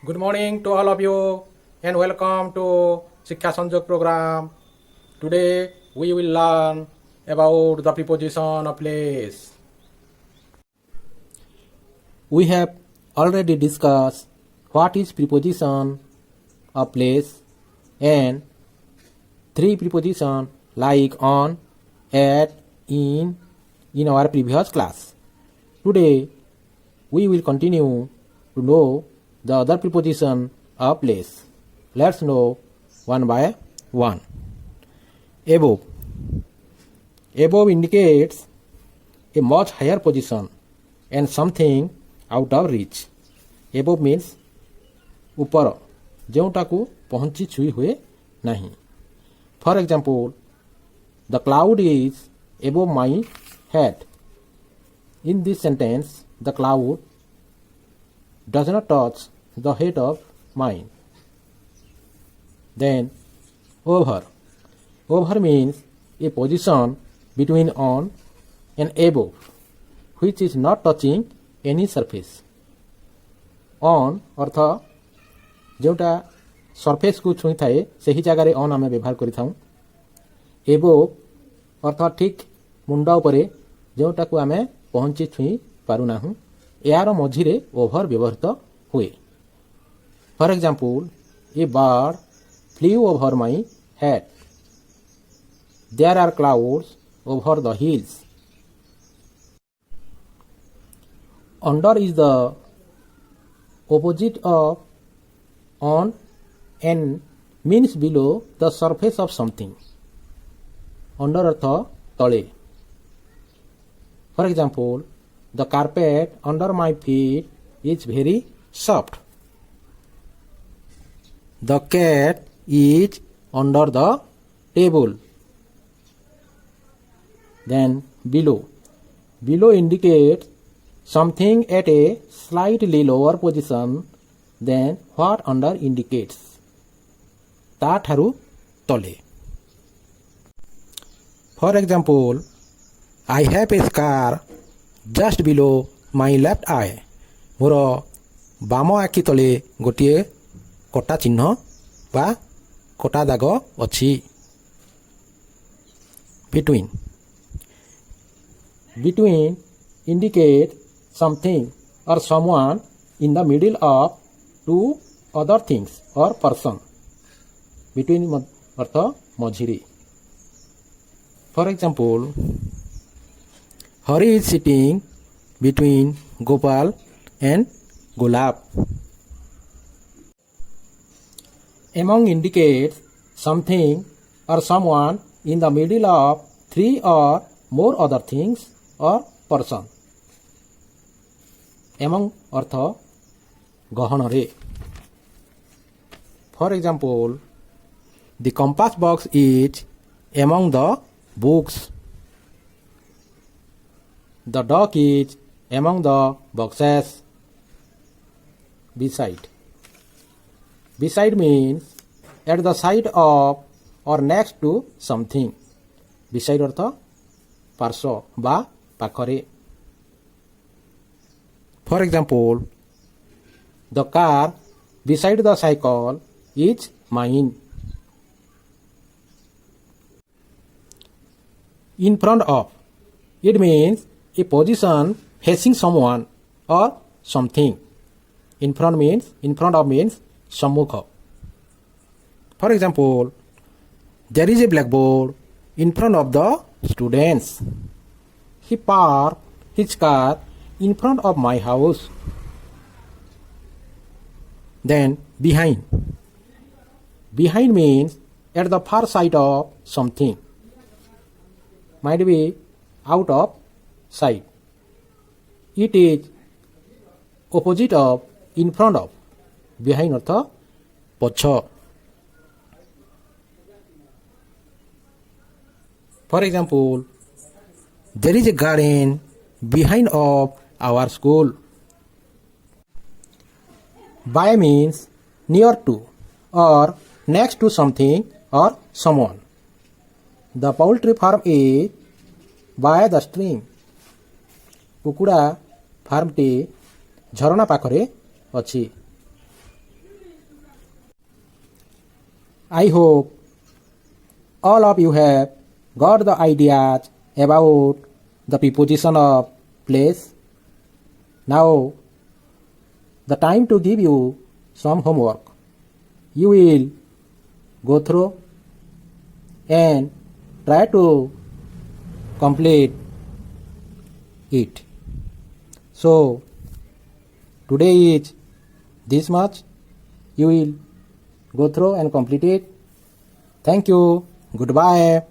Good morning to all of you and welcome to Shiksha Sanjog program. Today we will learn about the preposition of place. We have already discussed what is preposition of place and three prepositions like on, at, in our previous class. Today we will continue to know the other preposition of place. Let's know one by one. Above. Above indicates a much higher position and something out of reach. Above means upar, ଯେଉଁଟାକୁ ପହଞ୍ଚି ଛୁଇଁ ହୁଏ ନାହିଁ. For example, the cloud is above my head. In this sentence, the cloud does not touch the head of mine. Then over. Over means a position between on and above which is not touching any surface. On अर्थ जोटा surface को छुई थाए सही जगह रे on आमे व्यवहार करि थाउ. एबोव अर्थ ठीक मुंडा उपरे जोटा को आमे पहुंची छुई पारु नाहु. यार मझिरे ओभर व्यवहृत हुए. For example, a bird flew over my head. There are clouds over the hills. Under is the opposite of on and means below the surface of something. Under अर्थ तले. For example, the carpet under my feet is very soft. The cat is under the table. Then below. Below indicates something at a slightly lower position than what under indicates. ता ठारू तले. For example, I have a scar just below my left eye. मोर बाम आखि तले गोटे कटा चिन्ह बा कटा दाग अछि. Between. Between indicate something or someone in the middle of two other things or person. Between earth मझिरे. For example, Hari is sitting between Gopal and Gulab. Among indicates something or someone in the middle of three or more other things or person. Among अर्थ गहन रे. For example, the compass box is among the books. The dog is among the boxes. Beside. Beside means at the side of or next to something. Beside अर्थ पार्श्व बा पाखरे. For example, the car beside the cycle is mine. In front of. It means a position facing someone or something. In front of means sammukha. For example, there is a blackboard in front of the students. He parked his car in front of my house. Then behind. Behind means at the far side of something. Might be out of sight. It is opposite of in front of. Behind अर्थ पछ. For example, there is a garden behind of our school. By means near to or next to something or someone. The poultry farm is by the stream. କୁକୁଡ଼ା ଫାର୍ମଟି ଝରଣା ପାଖରେ ଅଛି. I hope all of you have got the ideas about the preposition of place. Now, the time to give you some homework. You will go through and try to complete it. So, today is this much. You will go through and complete it. Thank you. Goodbye.